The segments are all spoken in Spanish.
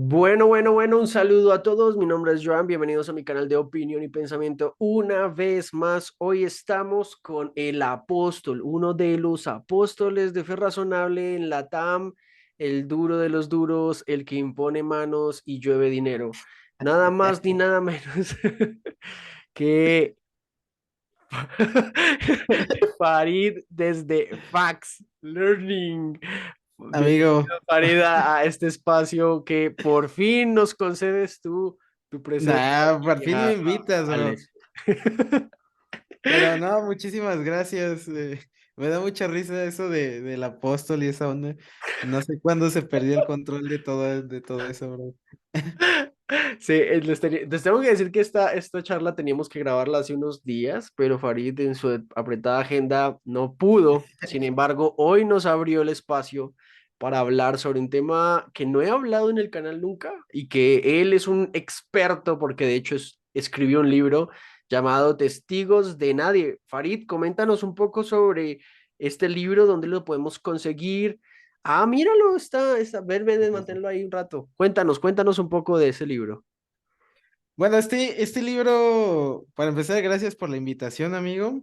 Bueno, un saludo a todos. Mi nombre es Joan. Bienvenidos a mi canal de opinión y pensamiento. Una vez más, hoy estamos con el apóstol, uno de los apóstoles de Fe Razonable en la TAM, el duro de los duros, el que impone manos y llueve dinero. Nada más ni nada menos que Farid desde Fax Learning. Bienvenido, Amigo, Farid, a este espacio que por fin nos concedes tu presencia por aquí fin me invitas, bro. Alex. Pero no, muchísimas gracias. Me da mucha risa eso del apóstol y esa onda. No sé cuándo se perdió el control de todo eso, bro. Sí, les tengo que decir que esta charla teníamos que grabarla hace unos días, pero Farid en su apretada agenda no pudo. Sin embargo, hoy nos abrió el espacio para hablar sobre un tema que no he hablado en el canal nunca y que él es un experto porque de hecho escribió un libro llamado Testigos de Nadie. Farid, coméntanos un poco sobre este libro, dónde lo podemos conseguir. Ah, míralo, ven, manténlo ahí un rato. Cuéntanos un poco de ese libro. Bueno, este libro, para empezar, gracias por la invitación, amigo.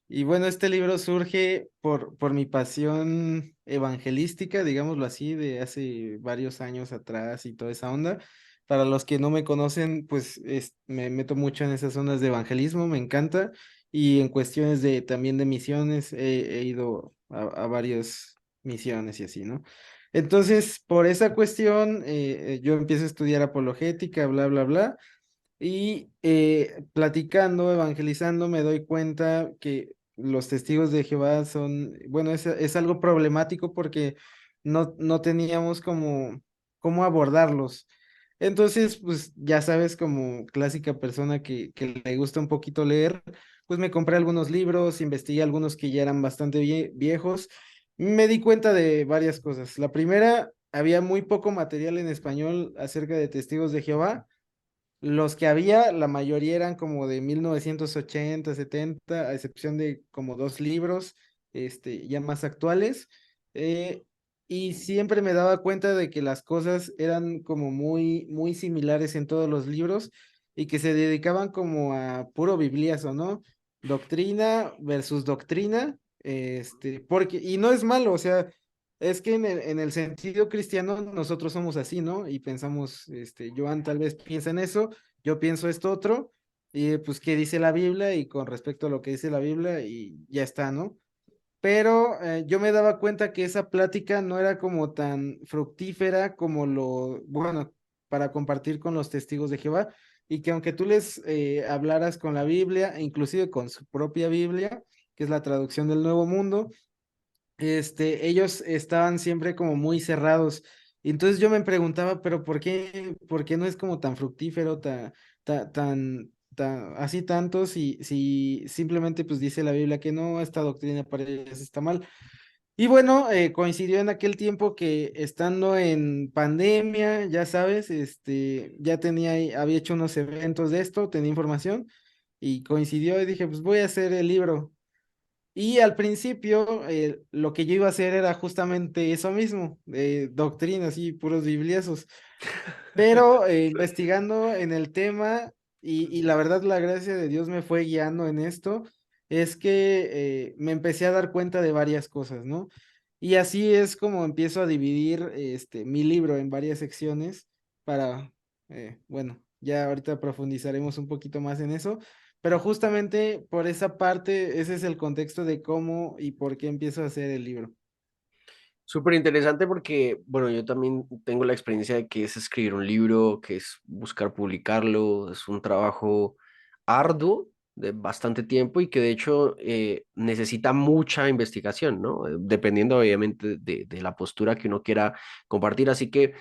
Y bueno, este libro surge por mi pasión evangelística, digámoslo así, de hace varios años atrás y toda esa onda. Para los que no me conocen, pues me meto mucho en esas ondas de evangelismo, me encanta. Y en cuestiones también de misiones, he ido a varias misiones y así, ¿no? Entonces, por esa cuestión, yo empiezo a estudiar apologética, bla, bla, bla. Y platicando, evangelizando, me doy cuenta que los testigos de Jehová son, bueno, es algo problemático porque no teníamos como cómo abordarlos. Entonces, pues ya sabes, como clásica persona que le gusta un poquito leer, pues me compré algunos libros, investigué algunos que ya eran bastante viejos. Me di cuenta de varias cosas. La primera, había muy poco material en español acerca de testigos de Jehová. Los que había, la mayoría eran como de 1980, 70, a excepción de como dos libros, ya más actuales. eh, y siempre me daba cuenta de que las cosas eran como muy, muy similares en todos los libros y que se dedicaban como a puro bibliazo, ¿no? Doctrina versus doctrina, porque, y no es malo, o sea, es que en el sentido cristiano nosotros somos así, ¿no? Y pensamos, Joan tal vez piensa en eso, yo pienso esto otro, y pues qué dice la Biblia y con respecto a lo que dice la Biblia y ya está, ¿no? Pero yo me daba cuenta que esa plática no era como tan fructífera como bueno, para compartir con los testigos de Jehová, y que aunque tú les hablaras con la Biblia, e inclusive con su propia Biblia, que es la traducción del Nuevo Mundo, ellos estaban siempre como muy cerrados. Y entonces yo me preguntaba, pero ¿por qué no es como tan fructífero, así tanto, si simplemente pues dice la Biblia que no, esta doctrina para ellos está mal? Y bueno, coincidió en aquel tiempo que estando en pandemia, ya sabes, ya había hecho unos eventos de esto, tenía información, y coincidió y dije, pues voy a hacer el libro. Y al principio, lo que yo iba a hacer era justamente eso mismo, doctrinas y puros bibliazos. Pero investigando en el tema, y la verdad la gracia de Dios me fue guiando en esto, es que me empecé a dar cuenta de varias cosas, ¿no? Y así es como empiezo a dividir mi libro en varias secciones para, bueno, ya ahorita profundizaremos un poquito más en eso, pero justamente por esa parte, ese es el contexto de cómo y por qué empiezo a hacer el libro. Súper interesante porque, bueno, yo también tengo la experiencia de que es escribir un libro, que es buscar publicarlo, es un trabajo arduo de bastante tiempo y que de hecho necesita mucha investigación, ¿no? Dependiendo obviamente de la postura que uno quiera compartir. Así que,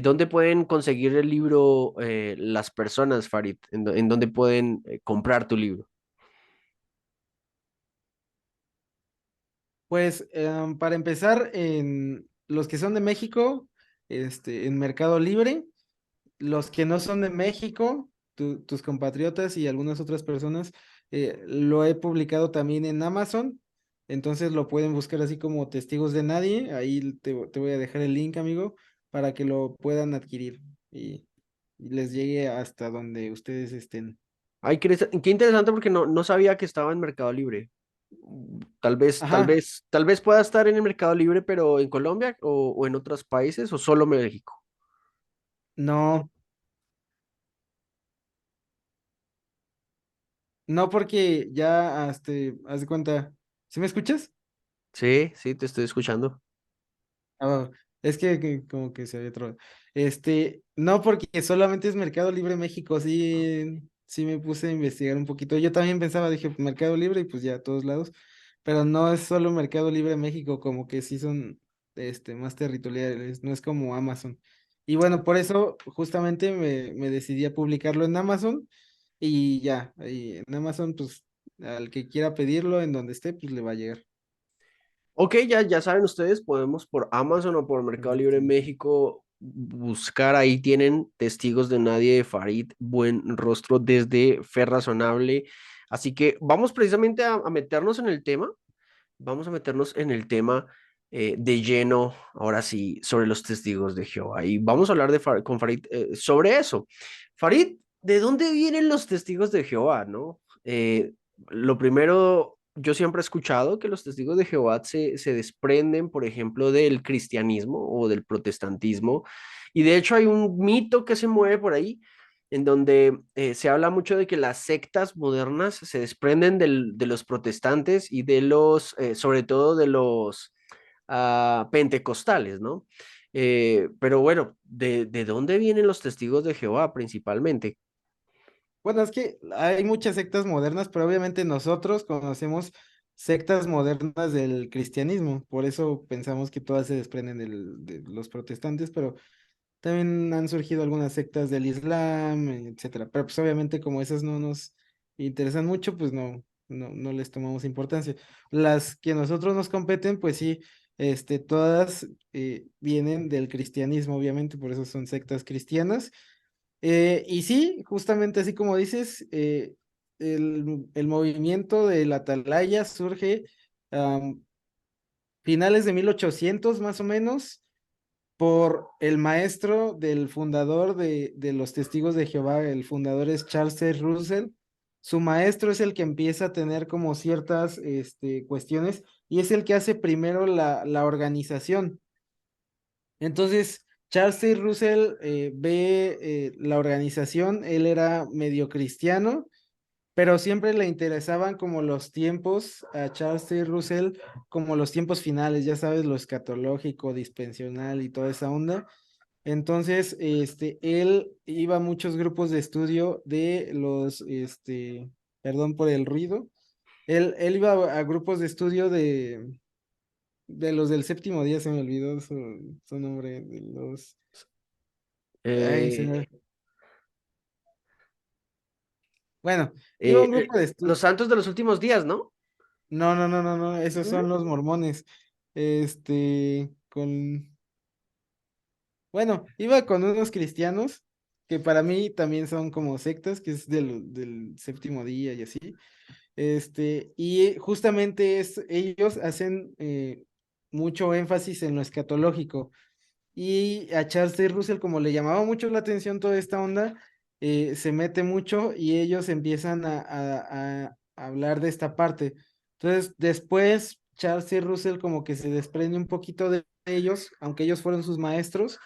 ¿dónde pueden conseguir el libro las personas, Farid? En dónde pueden comprar tu libro? Pues para empezar, en los que son de México, en Mercado Libre, los que no son de México, tus compatriotas y algunas otras personas, lo he publicado también en Amazon, entonces lo pueden buscar así como Testigos de Nadie, ahí te voy a dejar el link, amigo, para que lo puedan adquirir y les llegue hasta donde ustedes estén. Ay, qué interesante porque no sabía que estaba en Mercado Libre. Ajá, Tal vez pueda estar en el Mercado Libre, pero en Colombia o en otros países o solo México. no, no porque ya, haz de cuenta, ¿sí me escuchas? Sí, sí, te estoy escuchando. Ah, es que como que se había trabado. No, porque solamente es Mercado Libre México, sí, sí me puse a investigar un poquito. Yo también pensaba, dije, Mercado Libre y pues ya a todos lados, pero no es solo Mercado Libre México, como que sí son más territoriales, no es como Amazon. Y bueno, por eso justamente me decidí a publicarlo en Amazon y ya, y en Amazon, pues al que quiera pedirlo en donde esté, pues le va a llegar. Ok, ya saben ustedes, podemos por Amazon o por Mercado Libre en México buscar, ahí tienen Testigos de Nadie de Farid, Buen Rostro desde Fe Razonable. Así que vamos precisamente a meternos en el tema, vamos a meternos en el tema de lleno, ahora sí, sobre los testigos de Jehová. Y vamos a hablar con Farid sobre eso. Farid, ¿de dónde vienen los testigos de Jehová, no? Lo primero, yo siempre he escuchado que los testigos de Jehová se desprenden, por ejemplo, del cristianismo o del protestantismo. Y de hecho hay un mito que se mueve por ahí en donde se habla mucho de que las sectas modernas se desprenden de los protestantes y de los, sobre todo de los pentecostales, ¿no? Pero bueno, de dónde vienen los testigos de Jehová principalmente? Bueno, es que hay muchas sectas modernas, pero obviamente nosotros conocemos sectas modernas del cristianismo, por eso pensamos que todas se desprenden de los protestantes, pero también han surgido algunas sectas del Islam, etcétera. Pero pues obviamente como esas no nos interesan mucho, pues no les tomamos importancia. Las que a nosotros nos competen, pues sí, todas vienen del cristianismo, obviamente, por eso son sectas cristianas. Y sí, justamente así como dices, el movimiento de la Atalaya surge a finales de 1800 más o menos por el maestro del fundador de los Testigos de Jehová. El fundador es Charles C. Russell. Su maestro es el que empieza a tener como ciertas cuestiones y es el que hace primero la organización. Entonces, Charles C. Russell ve la organización, él era medio cristiano, pero siempre le interesaban como los tiempos a Charles C. Russell, como los tiempos finales, ya sabes, lo escatológico, dispensional y toda esa onda. Entonces, él iba a muchos grupos de estudio de los, perdón por el ruido, él iba a grupos de estudio de los del séptimo día, se me olvidó su nombre, de los, ay, Eh, bueno, iba a un grupo de los estudio, santos de los últimos días, ¿no? no, esos son los mormones, bueno, iba con unos cristianos que para mí también son como sectas, que es del séptimo día y así. Y justamente ellos hacen mucho énfasis en lo escatológico. Y a Charles C. Russell, como le llamaba mucho la atención toda esta onda, se mete mucho y ellos empiezan a hablar de esta parte. Entonces, después Charles C. Russell como que se desprende un poquito de ellos, aunque ellos fueron sus maestros,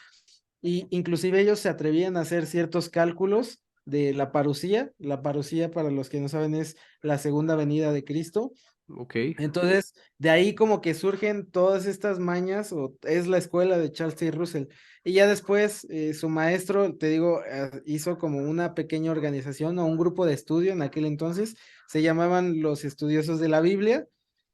y inclusive ellos se atrevían a hacer ciertos cálculos de la parucía. La parucía, para los que no saben, es la segunda venida de Cristo. Ok. Entonces, de ahí como que surgen todas estas mañas, o es la escuela de Charles T. Russell. Y ya después, su maestro, te digo, hizo como una pequeña organización o un grupo de estudio en aquel entonces, se llamaban los estudiosos de la Biblia.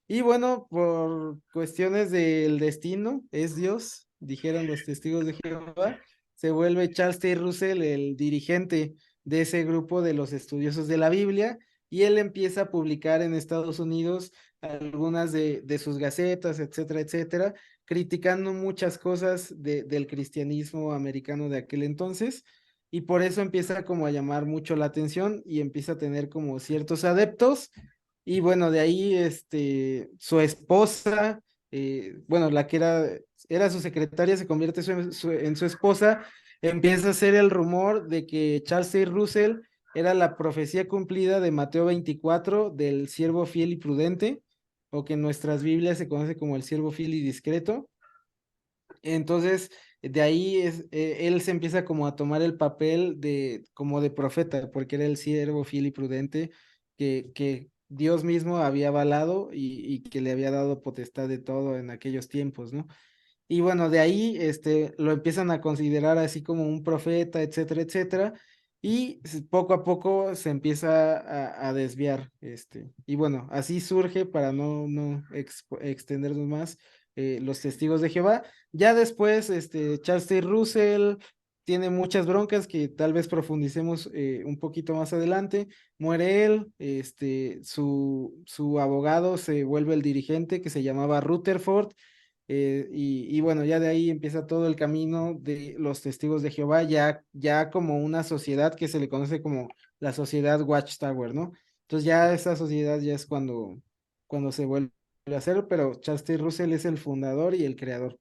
Y bueno, por cuestiones del destino, es Dios, dijeron los testigos de Jehová, se vuelve Charles T. Russell el dirigente de ese grupo de los estudiosos de la Biblia, y él empieza a publicar en Estados Unidos algunas de sus gacetas, etcétera, etcétera, criticando muchas cosas del cristianismo americano de aquel entonces, y por eso empieza como a llamar mucho la atención y empieza a tener como ciertos adeptos, y bueno, de ahí su esposa bueno, la que era su secretaria, se convierte en su esposa, empieza a ser el rumor de que Charles A. Russell era la profecía cumplida de Mateo 24 del siervo fiel y prudente, o que en nuestras Biblias se conoce como el siervo fiel y discreto. Entonces, de ahí él se empieza como a tomar el papel de como de profeta, porque era el siervo fiel y prudente que Dios mismo había avalado y que le había dado potestad de todo en aquellos tiempos, ¿no? Y bueno, de ahí lo empiezan a considerar así como un profeta, etcétera, etcétera. Y poco a poco se empieza a desviar. Y bueno, así surge, para no extendernos más, los testigos de Jehová. Ya después, Charles T. Russell tiene muchas broncas que tal vez profundicemos un poquito más adelante. Muere él, su abogado se vuelve el dirigente que se llamaba Rutherford, y bueno, ya de ahí empieza todo el camino de los testigos de Jehová, ya como una sociedad que se le conoce como la sociedad Watchtower, ¿no? Entonces ya esa sociedad ya es cuando se vuelve a hacer, pero Charles T. Russell es el fundador y el creador.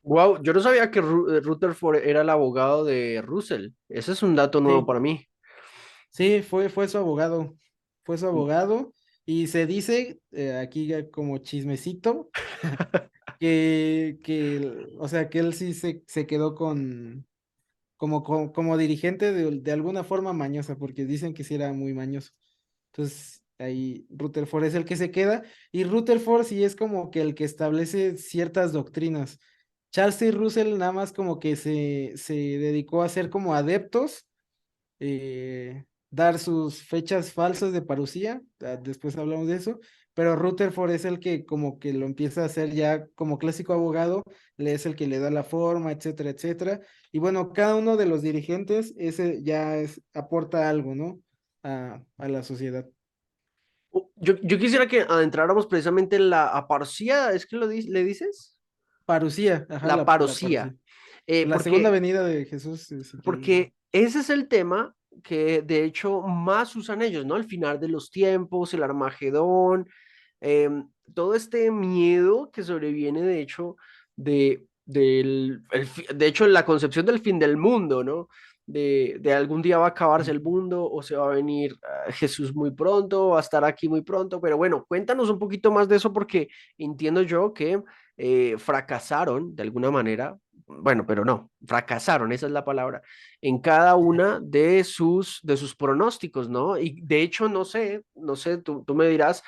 Wow, yo no sabía que Rutherford era el abogado de Russell. Ese es un dato nuevo Sí, para mí. sí, fue fue su abogado, y se dice, aquí ya como chismecito, o sea, que él sí se quedó como dirigente de alguna forma mañosa, porque dicen que sí era muy mañoso. Entonces, ahí Rutherford es el que se queda, y Rutherford sí es como que el que establece ciertas doctrinas. Charles C. Russell nada más como que se dedicó a ser como adeptos, dar sus fechas falsas de parucía, después hablamos de eso, pero Rutherford es el que como que lo empieza a hacer ya como clásico abogado, le es el que le da la forma, etcétera, etcétera. Y bueno, cada uno de los dirigentes, ese ya aporta algo, ¿no? A la sociedad. Yo quisiera que adentráramos precisamente en la aparcía, ¿es que le dices? Parucía, ajá, La la parucía. parosía. La segunda Porque, venida de Jesús, si quieres. porque ese es el tema que de hecho más usan ellos, ¿no? Al final de los tiempos, el Armagedón, todo este miedo que sobreviene de hecho de hecho la concepción del fin del mundo, ¿no? De algún día va a acabarse el mundo o se va a venir Jesús muy pronto, va a estar aquí muy pronto, pero bueno, cuéntanos un poquito más de eso porque entiendo yo que fracasaron de alguna manera, bueno, pero no, fracasaron, esa es la palabra, en cada una de sus pronósticos, ¿no? Y de hecho, no sé, tú me dirás,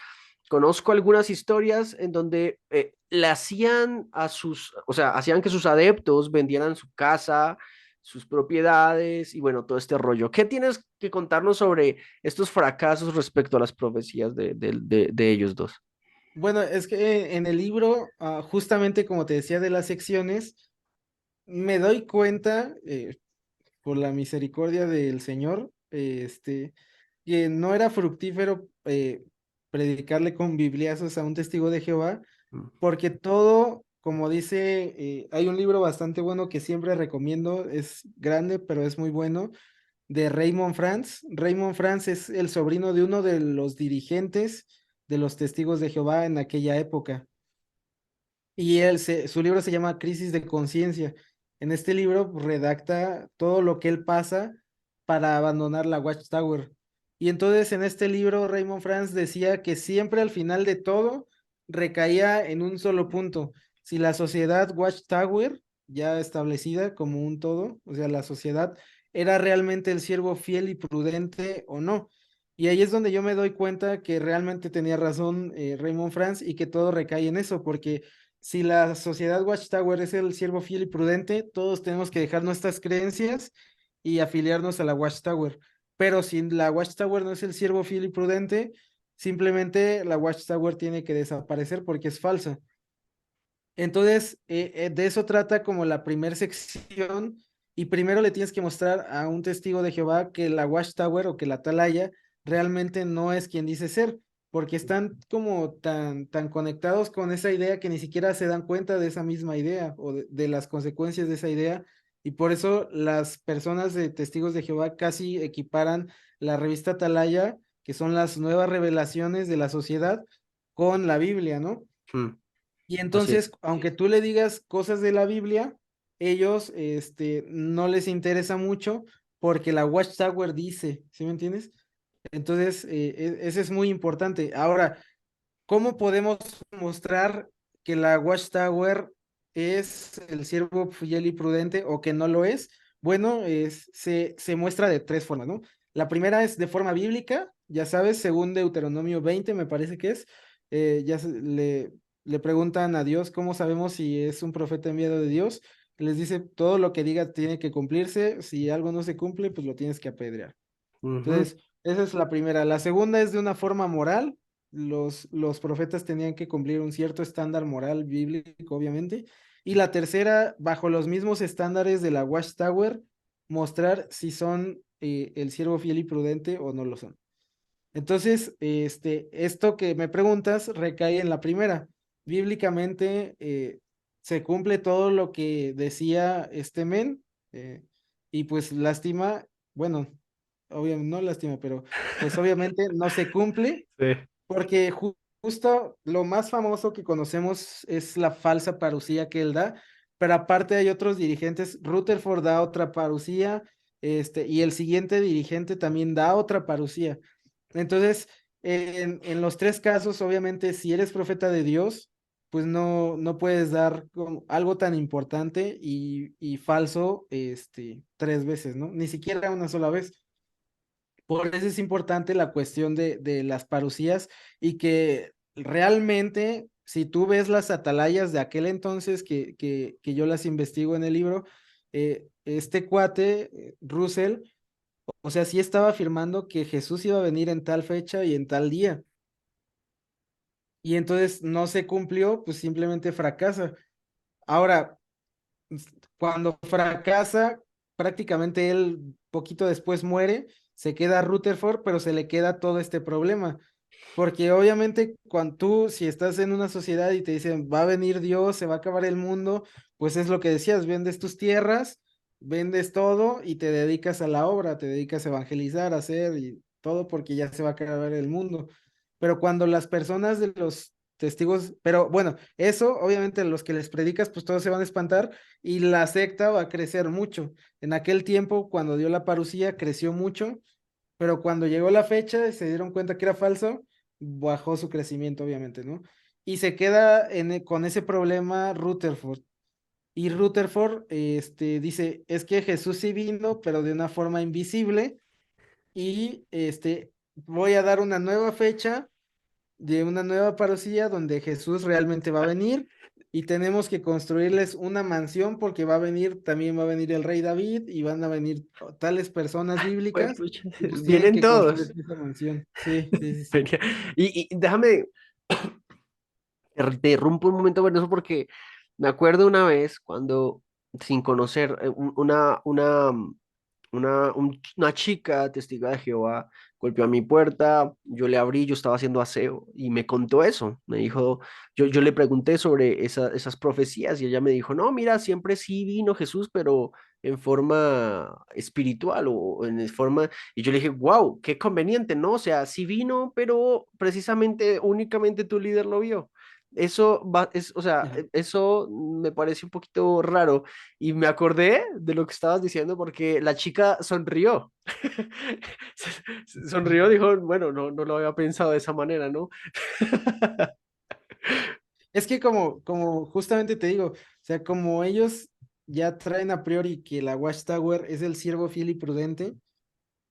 conozco algunas historias en donde le hacían o sea, hacían que sus adeptos vendieran su casa, sus propiedades y bueno, todo este rollo. ¿Qué tienes que contarnos sobre estos fracasos respecto a las profecías de ellos dos? Bueno, es que en el libro, justamente como te decía de las secciones, me doy cuenta, por la misericordia del Señor, que no era fructífero predicarle con bibliazos a un testigo de Jehová, Mm. porque todo, como dice, hay un libro bastante bueno que siempre recomiendo, es grande, pero es muy bueno, de Raymond Franz. Raymond Franz es el sobrino de uno de los dirigentes de los testigos de Jehová en aquella época. Y su libro se llama Crisis de Conciencia. En este libro pues, redacta todo lo que él pasa para abandonar la Watchtower. Y entonces en este libro Raymond Franz decía que siempre al final de todo recaía en un solo punto. Si la sociedad Watchtower, ya establecida como un todo, o sea, la sociedad era realmente el siervo fiel y prudente o no. Y ahí es donde yo me doy cuenta que realmente tenía razón Raymond Franz, y que todo recae en eso, porque si la sociedad Watchtower es el siervo fiel y prudente, todos tenemos que dejar nuestras creencias y afiliarnos a la Watchtower. Pero si la Watchtower no es el siervo fiel y prudente, simplemente la Watchtower tiene que desaparecer porque es falsa. Entonces, de eso trata como la primera sección, y primero le tienes que mostrar a un testigo de Jehová que la Watchtower o que la atalaya realmente no es quien dice ser, porque están como tan conectados con esa idea que ni siquiera se dan cuenta de esa misma idea o de las consecuencias de esa idea, y por eso las personas de testigos de Jehová casi equiparan la revista Atalaya, que son las nuevas revelaciones de la sociedad, con la Biblia, ¿no? Mm. Y Así es. entonces, aunque tú le digas cosas de la Biblia, ellos, no les interesa mucho porque la Watchtower dice, ¿sí me entiendes? Entonces, ese es muy importante. Ahora, ¿cómo podemos mostrar que la Watchtower es el siervo fiel y prudente o que no lo es? Bueno, se muestra de tres formas, ¿no? La primera es de forma bíblica, ya sabes, según Deuteronomio 20, me parece que es, le preguntan a Dios cómo sabemos si es un profeta enviado de Dios. Les dice, todo lo que diga tiene que cumplirse, si algo no se cumple, pues lo tienes que apedrear. Ujú, Entonces, esa es la primera. La segunda es de una forma moral. Los profetas tenían que cumplir un cierto estándar moral bíblico, obviamente. Y la tercera, bajo los mismos estándares de la Watchtower, mostrar si son el siervo fiel y prudente o no lo son. Entonces, esto que me preguntas recae en la primera. Bíblicamente, se cumple todo lo que decía este men, y pues lástima, bueno, obviamente no lástima, pero pues obviamente no se cumple sí. porque justo lo más famoso que conocemos es la falsa parucía que él da, pero aparte hay otros dirigentes, Rutherford da otra parucía, y el siguiente dirigente también da otra parucía. Entonces, en los tres casos, obviamente, si eres profeta de Dios, pues no puedes dar algo tan importante y falso, tres veces, ¿no? Ni siquiera una sola vez. Por eso es importante la cuestión de las parucías y que realmente, si tú ves las atalayas de aquel entonces que yo las investigo en el libro, este cuate, Russell, o sea, sí estaba afirmando que Jesús iba a venir en tal fecha y en tal día. Y entonces no se cumplió, pues simplemente fracasa. Ahora, cuando fracasa, prácticamente él poquito después muere, se queda Rutherford, pero se le queda todo este problema. Porque obviamente cuando tú, si estás en una sociedad y te dicen, va a venir Dios, se va a acabar el mundo, pues es lo que decías, vendes tus tierras, vendes todo y te dedicas a la obra, te dedicas a evangelizar, a hacer y todo porque ya se va a acabar el mundo. Pero cuando las personas de los testigos, pero bueno, eso obviamente a los que les predicas, pues todos se van a espantar y la secta va a crecer mucho. En aquel tiempo, cuando dio la parucía, creció mucho, pero cuando llegó la fecha y se dieron cuenta que era falso, bajó su crecimiento, obviamente, ¿no? Y se queda con ese problema Rutherford. Y Rutherford, dice, es que Jesús sí vino, pero de una forma invisible, y voy a dar una nueva fecha de una nueva parucía donde Jesús realmente va a venir y tenemos que construirles una mansión porque va a venir, también va a venir el rey David y van a venir tales personas Pues, bíblicas pucha, y pues tienen vienen que construir todos. esa mansión. Sí, sí, sí, sí. Venía- y déjame, te irrumpo un momento con eso porque me acuerdo una vez cuando, sin conocer, una chica testigo de Jehová golpeó a mi puerta, yo le abrí, yo estaba haciendo aseo y me contó eso. Me dijo, yo le pregunté sobre esas profecías y ella me dijo, no, mira, siempre sí vino Jesús, pero en forma espiritual o en forma... Y yo le dije, wow, qué conveniente, ¿no? O sea, sí vino, pero precisamente únicamente tu líder lo vio. Eso va, o sea, Ajá. eso me parece un poquito raro y me acordé de lo que estabas diciendo porque la chica sonrió. Sonrió, dijo, bueno, no lo había pensado de esa manera, ¿no? Es que como justamente te digo, o sea, como ellos ya traen a priori que la Watchtower es el siervo fiel y prudente,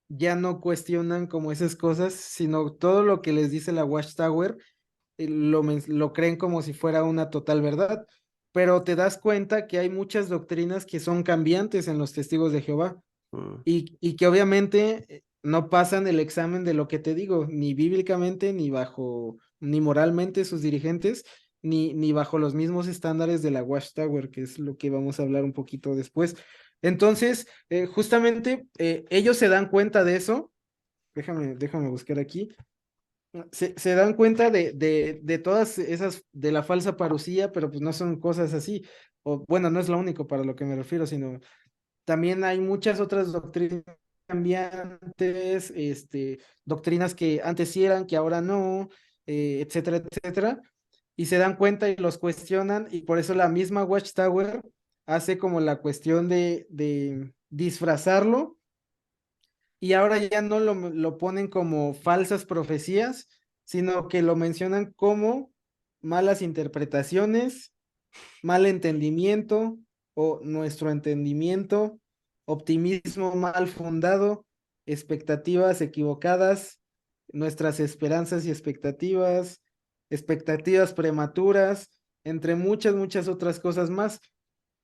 ya no cuestionan como esas cosas, sino todo lo que les dice la Watchtower lo creen como si fuera una total verdad, pero te das cuenta que hay muchas doctrinas que son cambiantes en los testigos de Jehová Mm, y que obviamente no pasan el examen de lo que te digo, ni bíblicamente, ni moralmente sus dirigentes, ni bajo los mismos estándares de la Watchtower, que es lo que vamos a hablar un poquito después. Entonces, justamente ellos se dan cuenta de eso. Déjame buscar aquí. Se dan cuenta de todas esas, de la falsa parucía, pero pues no son cosas así. O bueno, no es lo único para lo que me refiero, sino también hay muchas otras doctrinas cambiantes, doctrinas que antes sí eran, que ahora no, etcétera, etcétera. y se dan cuenta y los cuestionan y por eso la misma Watchtower hace como la cuestión de disfrazarlo y ahora ya no lo ponen como falsas profecías, sino que lo mencionan como malas interpretaciones, mal entendimiento o nuestro entendimiento, optimismo mal fundado, expectativas equivocadas, nuestras esperanzas y expectativas, expectativas prematuras, entre muchas, muchas otras cosas más,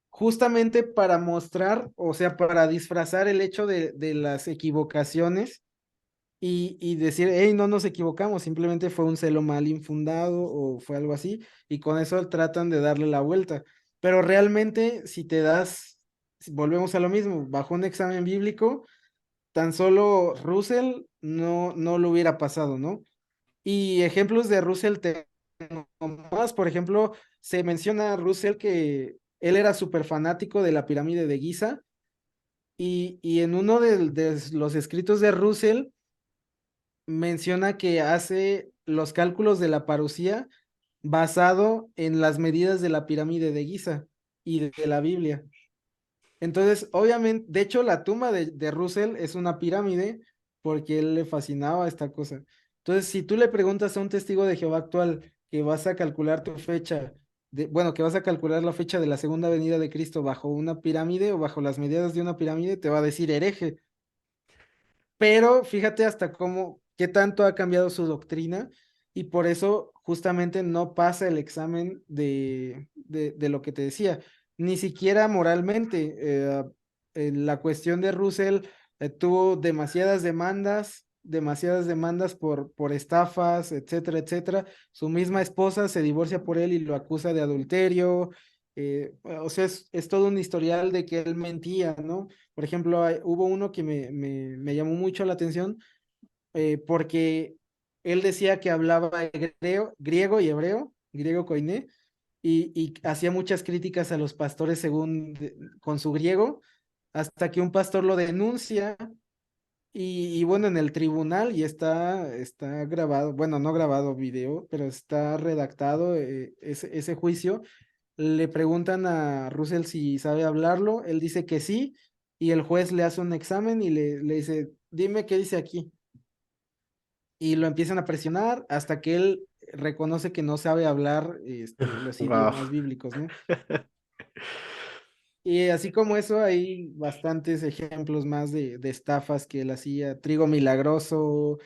justamente para mostrar, o sea, para disfrazar el hecho de las equivocaciones y decir, hey, no nos equivocamos, simplemente fue un celo mal infundado o fue algo así, y con eso tratan de darle la vuelta. Pero realmente, si te das, si volvemos a lo mismo, bajo un examen bíblico, tan solo Russell no lo hubiera pasado, ¿no? Y ejemplos de Russell tengo más, por ejemplo, se menciona a Russell que él era súper fanático de la pirámide de Giza, y en uno de los escritos de Russell, menciona que hace los cálculos de la parucía basado en las medidas de la pirámide de Giza y de la Biblia. Entonces, obviamente, de hecho, la tumba de Russell es una pirámide porque él le fascinaba esta cosa. Entonces, si tú le preguntas a un testigo de Jehová actual que vas a calcular tu fecha, bueno, que vas a calcular la fecha de la segunda venida de Cristo bajo una pirámide o bajo las medidas de una pirámide, te va a decir hereje, pero fíjate hasta cómo, qué tanto ha cambiado su doctrina y por eso justamente no pasa el examen de lo que te decía, ni siquiera moralmente. La cuestión de Russell tuvo demasiadas demandas por estafas, etcétera, etcétera. Su misma esposa se divorcia por él y lo acusa de adulterio. O sea, es todo un historial de que él mentía, ¿no? Por ejemplo, hubo uno que me llamó mucho la atención porque él decía que hablaba griego y hebreo, griego koiné, y hacía muchas críticas a los pastores con su griego, hasta que un pastor lo denuncia y bueno, en el tribunal y está grabado, bueno, no grabado video, pero está redactado ese juicio. Le preguntan a Russell si sabe hablarlo, él dice que sí, y el juez le hace un examen y le dice, dime qué dice aquí. Y lo empiezan a presionar hasta que él reconoce que no sabe hablar los Wow. idiomas bíblicos, ¿no? Y así como eso, hay bastantes ejemplos más de estafas que él hacía. Trigo milagroso,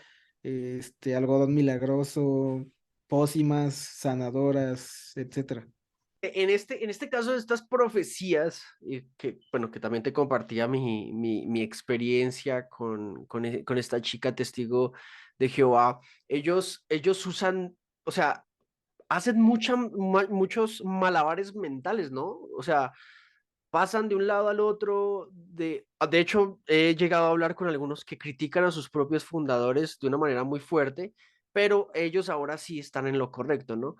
algodón milagroso, pócimas, sanadoras, etcétera. En este caso, estas profecías, que, bueno, que también te compartía mi experiencia con esta chica testigo de Jehová, ellos usan, o sea, hacen muchos malabares mentales, ¿no? O sea, pasan de un lado al otro. De hecho, he llegado a hablar con algunos que critican a sus propios fundadores de una manera muy fuerte, pero ellos ahora sí están en lo correcto, ¿no?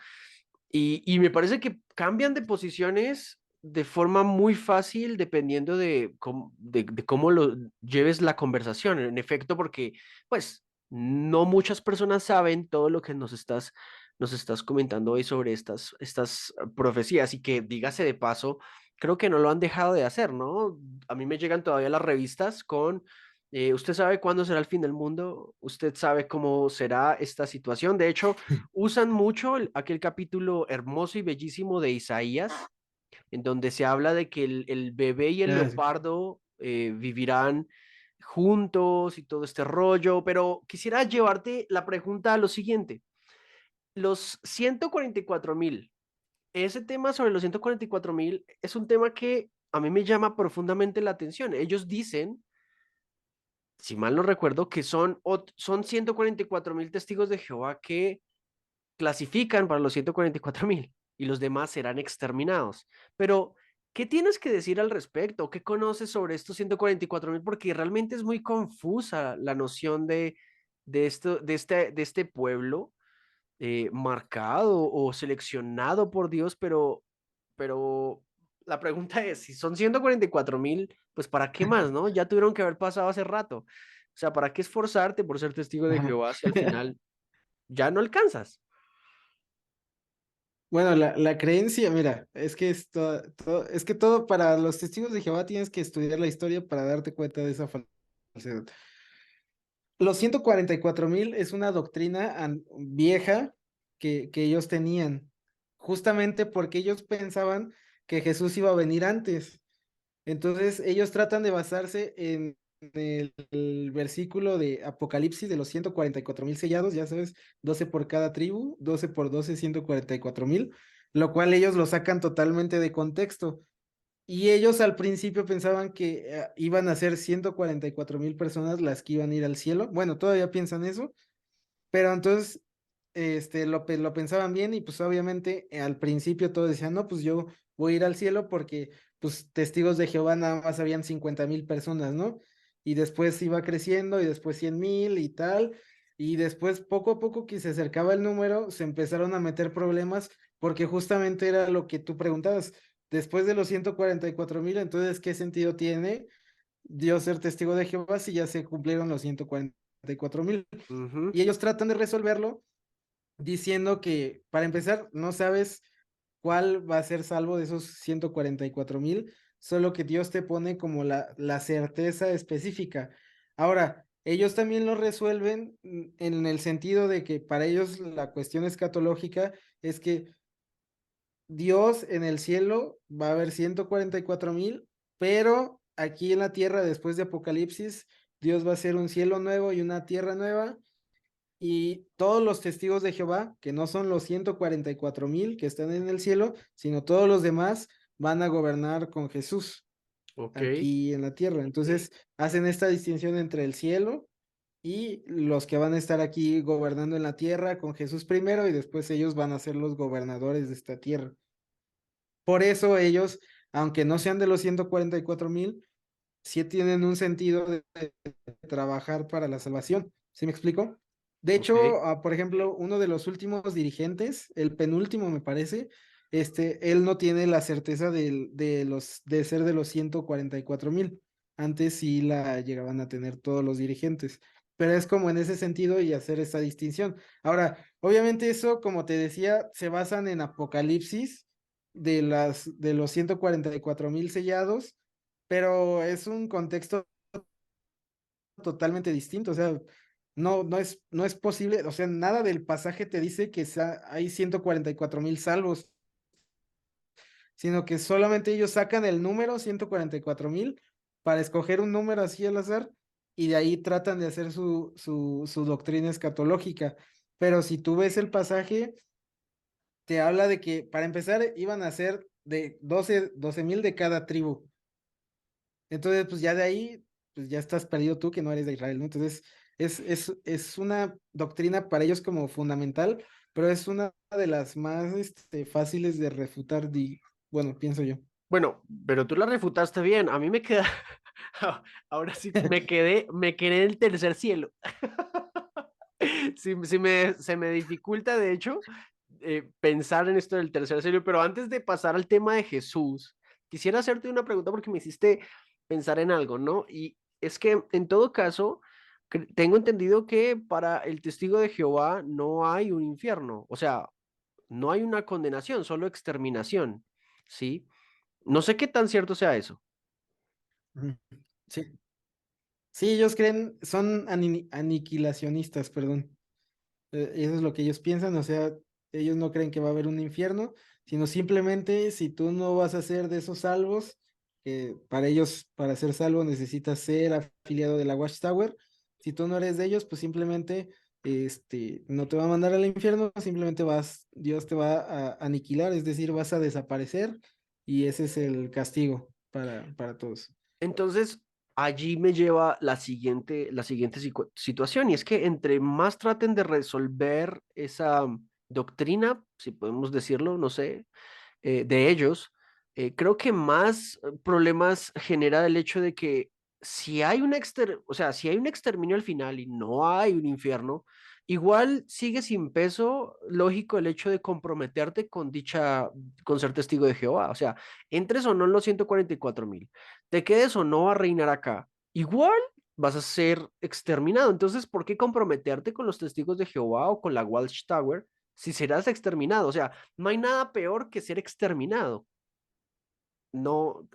Y me parece que cambian de posiciones de forma muy fácil dependiendo de cómo lo lleves la conversación. En efecto, porque pues no muchas personas saben todo lo que nos estás comentando hoy sobre estas profecías y que dígase de paso, creo que no lo han dejado de hacer, ¿no? A mí me llegan todavía las revistas con ¿usted sabe cuándo será el fin del mundo? ¿Usted sabe cómo será esta situación? De hecho, usan mucho aquel capítulo hermoso y bellísimo de Isaías, en donde se habla de que el bebé y el Ah, sí. leopardo vivirán juntos y todo este rollo, pero quisiera llevarte la pregunta a lo siguiente. Los 144.000, ese tema sobre los 144.000 es un tema que a mí me llama profundamente la atención. Ellos dicen, si mal no recuerdo, que son 144.000 testigos de Jehová que clasifican para los 144.000 y los demás serán exterminados. Pero, ¿qué tienes que decir al respecto? ¿Qué conoces sobre estos 144.000? Porque realmente es muy confusa la noción de este pueblo marcado o seleccionado por Dios, pero la pregunta es, si son 144.000, pues ¿para qué más, no? Ya tuvieron que haber pasado hace rato. O sea, ¿para qué esforzarte por ser testigo de Ajá. Jehová si al final ya no alcanzas? Bueno, la creencia, mira, es que es que todo para los testigos de Jehová tienes que estudiar la historia para darte cuenta de esa falsedad. Los 144,000 es una doctrina vieja que ellos tenían, justamente porque ellos pensaban que Jesús iba a venir antes. Entonces, ellos tratan de basarse en el versículo de Apocalipsis de los 144,000 sellados, ya sabes, 12 por cada tribu, 12 por 12, 144,000, lo cual ellos lo sacan totalmente de contexto. Y ellos al principio pensaban que iban a ser 144,000 personas las que iban a ir al cielo. Bueno, todavía piensan eso, pero entonces lo pensaban bien y pues obviamente al principio todos decían, no, pues yo voy a ir al cielo porque pues testigos de Jehová nada más habían 50,000 personas, ¿no? Y después iba creciendo y después 100,000 y tal. Y después poco a poco que se acercaba el número, se empezaron a meter problemas porque justamente era lo que tú preguntabas. Después de los 144,000, entonces, ¿qué sentido tiene Dios ser testigo de Jehová si ya se cumplieron los 144,000? Ujú. Y ellos tratan de resolverlo diciendo que, para empezar, no sabes cuál va a ser salvo de esos 144,000, solo que Dios te pone como la certeza específica. Ahora, ellos también lo resuelven en el sentido de que para ellos la cuestión escatológica es que Dios en el cielo va a haber 144,000, pero aquí en la tierra, después de Apocalipsis, Dios va a hacer un cielo nuevo y una tierra nueva y todos los testigos de Jehová, que no son los 144,000 que están en el cielo, sino todos los demás, van a gobernar con Jesús Ok. aquí en la tierra. Entonces, hacen esta distinción entre el cielo y los que van a estar aquí gobernando en la tierra con Jesús primero y después ellos van a ser los gobernadores de esta tierra. Por eso ellos, aunque no sean de los 144,000, sí tienen un sentido de trabajar para la salvación. ¿Sí me explico? De Ok. hecho, por ejemplo, uno de los últimos dirigentes, el penúltimo me parece, él no tiene la certeza de ser de los 144,000. Antes sí la llegaban a tener todos los dirigentes, pero es como en ese sentido y hacer esa distinción. Ahora, obviamente eso, como te decía, se basan en Apocalipsis de los 144,000 sellados, pero es un contexto totalmente distinto, o sea, no es posible, o sea, nada del pasaje te dice que hay 144,000 salvos, sino que solamente ellos sacan el número 144,000 para escoger un número así al azar y de ahí tratan de hacer su doctrina escatológica. Pero si tú ves el pasaje, te habla de que para empezar iban a ser de 12,000 de cada tribu. Entonces, pues ya de ahí, pues ya estás perdido tú que no eres de Israel, ¿no? Entonces, es una doctrina para ellos como fundamental, pero es una de las más fáciles de refutar, bueno, pienso yo. Bueno, pero tú la refutaste bien. A mí me queda. Ahora sí, me quedé en el tercer cielo. Sí, se me dificulta, de hecho, pensar en esto del tercer cielo, pero antes de pasar al tema de Jesús, quisiera hacerte una pregunta porque me hiciste pensar en algo, ¿no? Y es que en todo caso, tengo entendido que para el testigo de Jehová no hay un infierno, o sea, no hay una condenación, solo exterminación, ¿sí? No sé qué tan cierto sea eso. Ujú. Sí, sí, ellos creen, son aniquilacionistas, perdón. Eso es lo que ellos piensan, o sea, ellos no creen que va a haber un infierno, sino simplemente si tú no vas a ser de esos salvos, que para ellos, para ser salvo, necesitas ser afiliado de la Watchtower. Si tú no eres de ellos, pues simplemente no te va a mandar al infierno, simplemente Dios te va a aniquilar, es decir, vas a desaparecer, y ese es el castigo para todos. Entonces, allí me lleva la siguiente situación, y es que entre más traten de resolver esa doctrina, si podemos decirlo, no sé, de ellos, creo que más problemas genera el hecho de que si hay o sea, si hay un exterminio al final y no hay un infierno, igual sigue sin peso lógico el hecho de comprometerte con ser testigo de Jehová. O sea, entres o no en los 144,000, te quedes o no a reinar acá, igual vas a ser exterminado. Entonces, ¿por qué comprometerte con los testigos de Jehová o con la Watchtower si serás exterminado. O sea, no hay nada peor que ser exterminado. No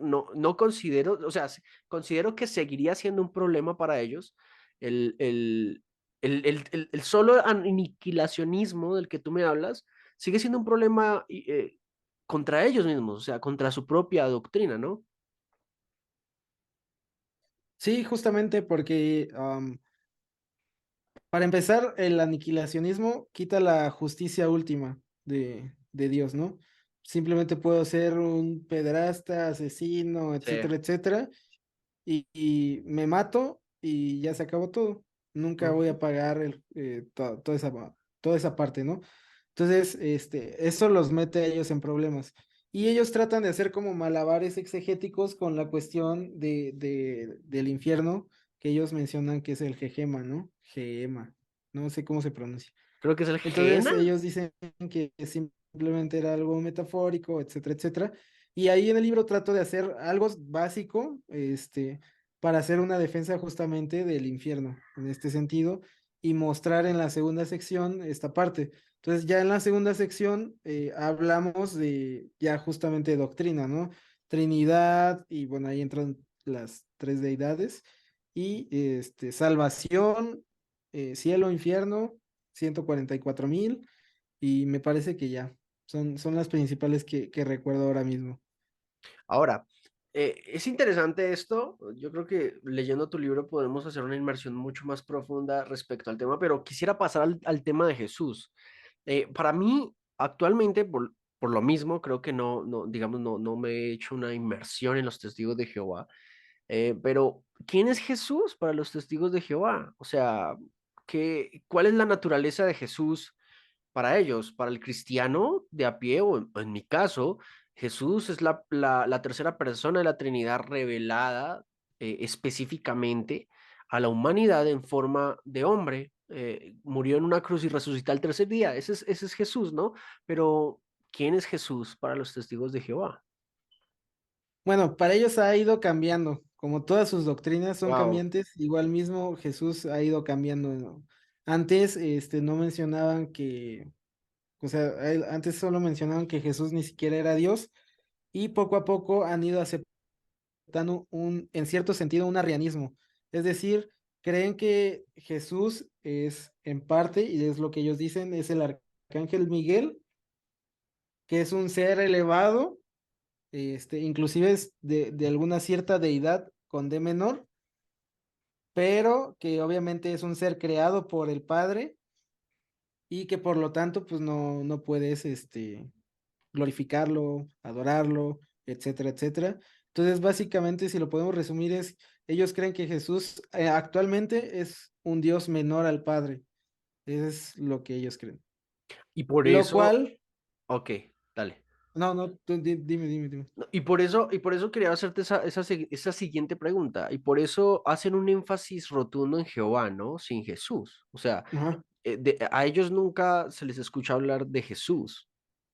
considero, o sea, considero que seguiría siendo un problema para ellos el, el, el solo aniquilacionismo del que tú me hablas, sigue siendo un problema contra ellos mismos, o sea, contra su propia doctrina, ¿no? Sí, justamente porque para empezar, el aniquilacionismo quita la justicia última de Dios, ¿no? Simplemente puedo ser un pederasta, asesino, Sí. etcétera, etcétera, y me mato y ya se acabó todo. Nunca voy Ujú. a pagar toda esa parte, ¿no? Entonces, eso los mete a ellos en problemas. Y ellos tratan de hacer como malabares exegéticos con la cuestión del infierno, que ellos mencionan que es el Gehema, ¿no? Gehema, no sé cómo se pronuncia. Creo que es el Entonces Jena. ellos dicen que simplemente era algo metafórico, etcétera, etcétera. Y ahí en el libro trato de hacer algo básico, para hacer una defensa justamente del infierno, en este sentido, y mostrar en la segunda sección esta parte. Entonces ya en la segunda sección hablamos de ya justamente doctrina, ¿no? Trinidad, y bueno, ahí entran las tres deidades, y salvación, cielo, infierno 144,000 y me parece que ya son las principales que recuerdo ahora mismo. Ahora, es interesante esto. Yo creo que leyendo tu libro podemos hacer una inmersión mucho más profunda respecto al tema, pero quisiera pasar al tema de Jesús. Para mí, actualmente, por lo mismo, creo que digamos, no me he hecho una inmersión en los testigos de Jehová. Pero, ¿quién es Jesús para los testigos de Jehová? O sea, ¿cuál es la naturaleza de Jesús para ellos? Para el cristiano de a pie, o en mi caso, Jesús es la tercera persona de la Trinidad revelada específicamente a la humanidad en forma de hombre. Murió en una cruz y resucitó al tercer día. Ese es Jesús, ¿no? Pero, ¿quién es Jesús para los testigos de Jehová? Bueno, para ellos ha ido cambiando, como todas sus doctrinas son Wow. cambiantes, igual mismo Jesús ha ido cambiando, ¿no? Antes, no mencionaban que, o sea, antes solo mencionaban que Jesús ni siquiera era Dios, y poco a poco han ido aceptando en cierto sentido, un arrianismo. Es decir, creen que Jesús es en parte, y es lo que ellos dicen, es el arcángel Miguel, que es un ser elevado, inclusive es de alguna cierta deidad con D menor, pero que obviamente es un ser creado por el Padre y que por lo tanto, pues no puedes, glorificarlo, adorarlo, etcétera, etcétera. Entonces, básicamente, si lo podemos resumir, ellos creen que Jesús actualmente es un Dios menor al Padre. Eso es lo que ellos creen. Y por Lo eso, cual, ok, dale. no, no, tú dime, dime, dime. No, y por eso quería hacerte esa siguiente pregunta. Y por eso hacen un énfasis rotundo en Jehová, ¿no? Sin Jesús. O sea, Ajá. a ellos nunca se les escucha hablar de Jesús.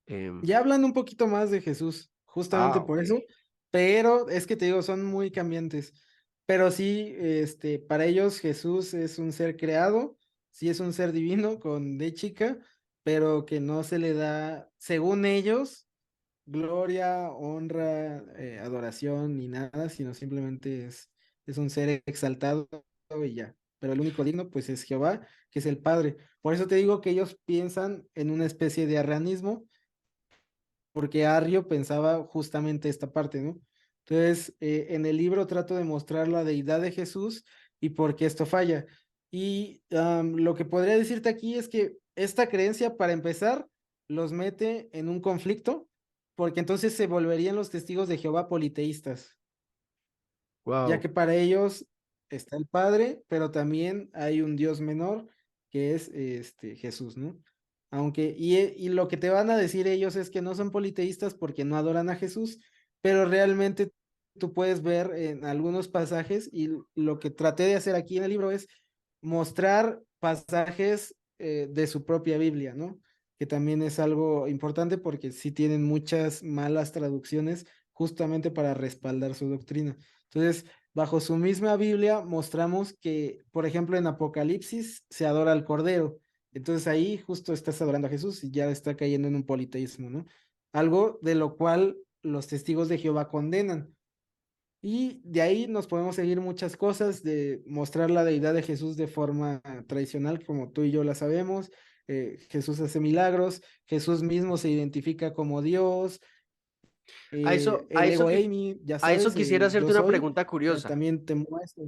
Em, Ya hablan un poquito más de Jesús, justamente por ok. eso, pero es que te digo, son muy cambiantes. Pero sí, para ellos Jesús es un ser creado, sí es un ser divino con D chica, pero que no se le da, según ellos, gloria, honra, adoración ni nada, sino simplemente es un ser exaltado y ya. Pero el único digno, pues, es Jehová, que es el Padre. Por eso te digo que ellos piensan en una especie de arrianismo porque Arrio pensaba justamente esta parte, ¿no? Entonces, en el libro trato de mostrar la deidad de Jesús y por qué esto falla. Y lo que podría decirte aquí es que esta creencia, para empezar, los mete en un conflicto, porque entonces se volverían los testigos de Jehová politeístas, ya Wow. que para ellos está el Padre, pero también hay un Dios menor que es Jesús, ¿no? Y lo que te van a decir ellos es que no son politeístas porque no adoran a Jesús, pero realmente tú puedes ver en algunos pasajes, y lo que traté de hacer aquí en el libro es mostrar pasajes de su propia Biblia, ¿no? Que también es algo importante porque sí tienen muchas malas traducciones justamente para respaldar su doctrina. Entonces, bajo su misma Biblia mostramos que, por ejemplo, en Apocalipsis se adora al Cordero, Entonces ahí justo estás adorando a Jesús y ya está cayendo en un politeísmo, ¿no? Algo de lo cual los testigos de Jehová condenan. Y de ahí nos podemos seguir muchas cosas, de mostrar la deidad de Jesús de forma tradicional, como tú y yo la sabemos. Jesús hace milagros, Jesús mismo se identifica como Dios. A eso, a El eso ego que, Amy, ya a eso sabes, quisiera el yo hacerte una soy, pregunta curiosa. también te muestra.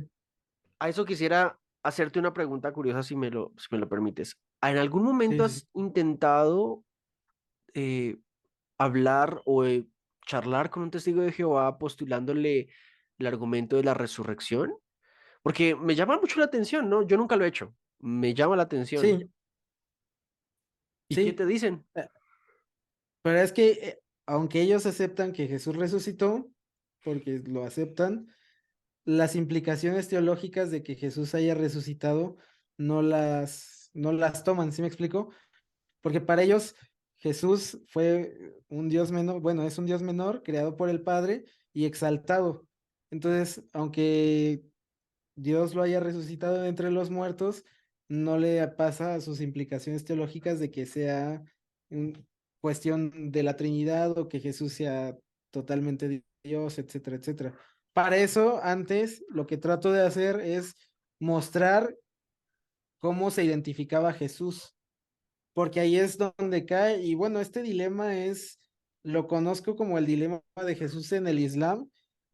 A eso quisiera hacerte una pregunta curiosa, si me lo permites. ¿En algún Sí, momento sí, sí. has intentado eh, hablar o charlar con un testigo de Jehová postulándole el argumento de la resurrección? Porque me llama mucho la atención, ¿no? Yo nunca lo he hecho. Me llama la atención. Sí, ¿Y qué sí. te dicen? Pero es que, aunque ellos aceptan que Jesús resucitó, porque lo aceptan, las implicaciones teológicas de que Jesús haya resucitado no las toman, ¿sí me explico? Porque para ellos Jesús fue un Dios menor, bueno, es un Dios menor creado por el Padre y exaltado. Entonces, aunque Dios lo haya resucitado de entre los muertos, no le pasa a sus implicaciones teológicas de que sea un- cuestión de la Trinidad o que Jesús sea totalmente Dios, etcétera, etcétera. Para eso, antes, lo que trato de hacer es mostrar cómo se identificaba Jesús, porque ahí es donde cae, y bueno, este dilema lo conozco como el dilema de Jesús en el Islam,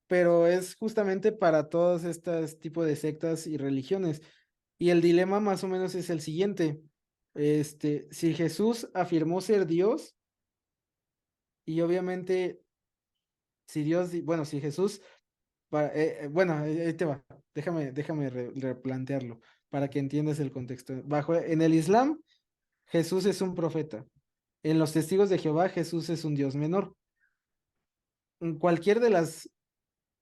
pero es justamente para todos estos tipos de sectas y religiones. Y el dilema más o menos es el siguiente. Si Jesús afirmó ser Dios, y obviamente si Dios, bueno, si Jesús, bueno, ahí te va, déjame replantearlo para que entiendas el contexto. En el Islam, Jesús es un profeta. En los testigos de Jehová, Jesús es un Dios menor. En cualquier de las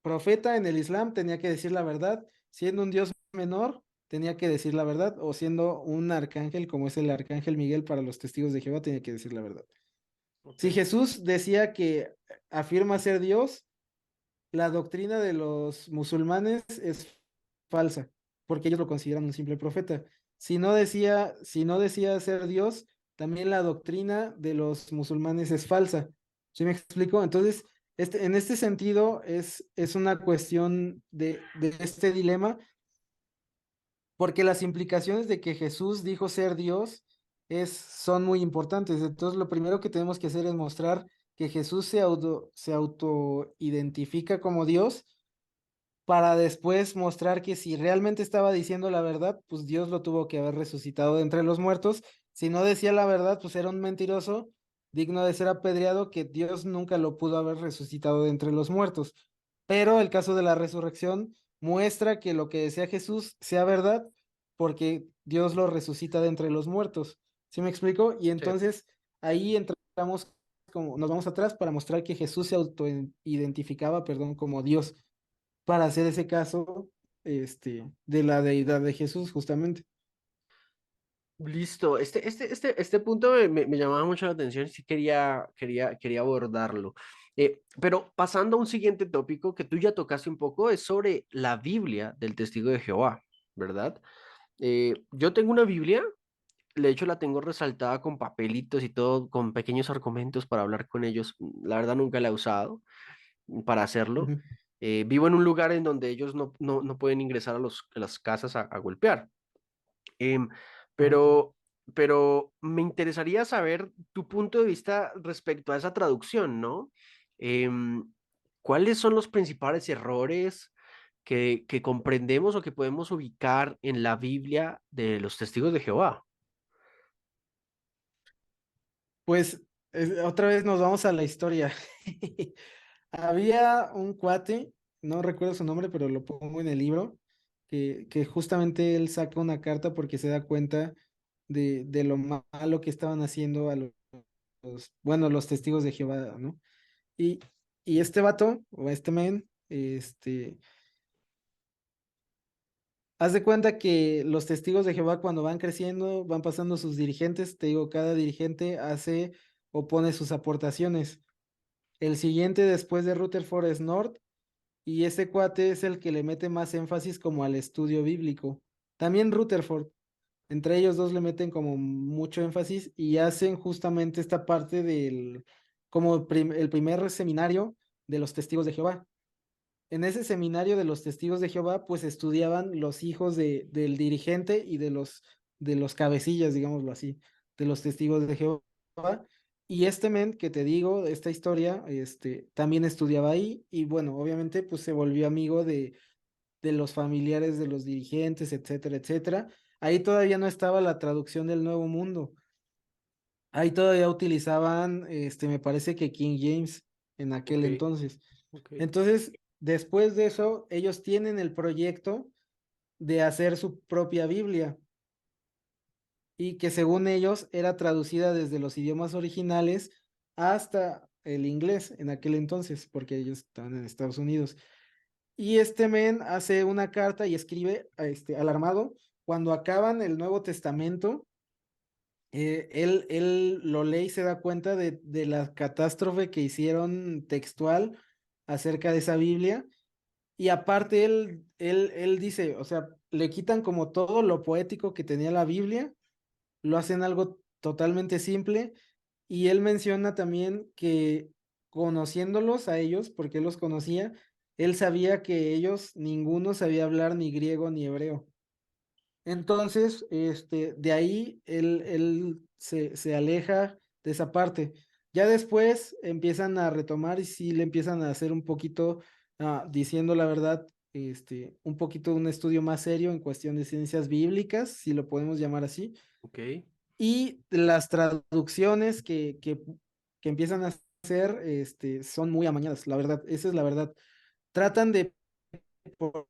profeta en el Islam tenía que decir la verdad, siendo un Dios menor, tenía que decir la verdad, o siendo un arcángel como es el arcángel Miguel para los testigos de Jehová, tenía que decir la verdad. Ok. Si Jesús decía que afirma ser Dios, la doctrina de los musulmanes es falsa, porque ellos lo consideran un simple profeta. Si no decía ser Dios, también la doctrina de los musulmanes es falsa. ¿Sí me explico? Entonces, en este sentido, es una cuestión de este dilema, porque las implicaciones de que Jesús dijo ser Dios son muy importantes. Entonces, lo primero que tenemos que hacer es mostrar que Jesús se auto identifica como Dios para después mostrar que si realmente estaba diciendo la verdad, pues Dios lo tuvo que haber resucitado de entre los muertos. Si no decía la verdad, pues era un mentiroso digno de ser apedreado, que Dios nunca lo pudo haber resucitado de entre los muertos. Pero el caso de la resurrección muestra que lo que decía Jesús sea verdad, porque Dios lo resucita de entre los muertos. ¿Sí me explico? Y Sí. entonces ahí entramos, como nos vamos atrás para mostrar que Jesús se autoidentificaba, perdón, como Dios para hacer ese caso, de la deidad de Jesús, justamente. Listo. Este punto me llamaba mucho la atención y sí quería abordarlo. Pero pasando a un siguiente tópico que tú ya tocaste un poco, es sobre la Biblia del Testigo de Jehová, ¿verdad? Yo tengo una Biblia, de hecho la tengo resaltada con papelitos y todo, con pequeños argumentos para hablar con ellos. La verdad nunca la he usado para hacerlo. Ujú. Vivo en un lugar en donde ellos no pueden ingresar a las casas a golpear. Em, Ah, ok. pero, pero me interesaría saber tu punto de vista respecto a esa traducción, ¿no? Em, ¿Cuáles son los principales errores que comprendemos o que podemos ubicar en la Biblia de los testigos de Jehová? Pues otra vez nos vamos a la historia. Había un cuate, no recuerdo su nombre, pero lo pongo en el libro, que justamente él saca una carta porque se da cuenta de lo malo que estaban haciendo a bueno, los testigos de Jehová, ¿no? Y, y este vato, o este men, haz de cuenta que los testigos de Jehová cuando van creciendo, van pasando sus dirigentes, te digo, cada dirigente hace o pone sus aportaciones. El siguiente después de Rutherford es Nord, y ese cuate es el que le mete más énfasis como al estudio bíblico. También Rutherford, Entre ellos dos le meten como mucho énfasis y hacen justamente esta parte del, como el primer seminario de los testigos de Jehová. En ese seminario de los testigos de Jehová, pues estudiaban los hijos del dirigente y de los cabecillas, digámoslo así, de los testigos de Jehová. Y este men que te digo, esta historia, también estudiaba ahí y bueno, obviamente pues se volvió amigo de los familiares de los dirigentes, etcétera, etcétera. Ahí todavía no estaba la traducción del Nuevo Mundo. Ahí todavía utilizaban, me parece que King James en aquel Ok, entonces. ok, Entonces, después de eso, ellos tienen el proyecto de hacer su propia Biblia y que según ellos era traducida desde los idiomas originales hasta el inglés en aquel entonces, porque ellos estaban en Estados Unidos. Y este men hace una carta y escribe alarmado, cuando acaban el Nuevo Testamento, él lo lee y se da cuenta de la catástrofe que hicieron textual acerca de esa Biblia. Y aparte él dice, o sea, le quitan como todo lo poético que tenía la Biblia, lo hacen algo totalmente simple. Y él menciona también que conociéndolos a ellos, porque él los conocía, él sabía que ellos, ninguno sabía hablar ni griego ni hebreo. Entonces, de ahí él se aleja de esa parte. Ya después empiezan a retomar y sí le empiezan a hacer un poquito, diciendo la verdad, un poquito un estudio más serio en cuestión de ciencias bíblicas, si lo podemos llamar así. ok, Y las traducciones que empiezan a hacer, son muy amañadas, la verdad, esa es la verdad. Tratan de, por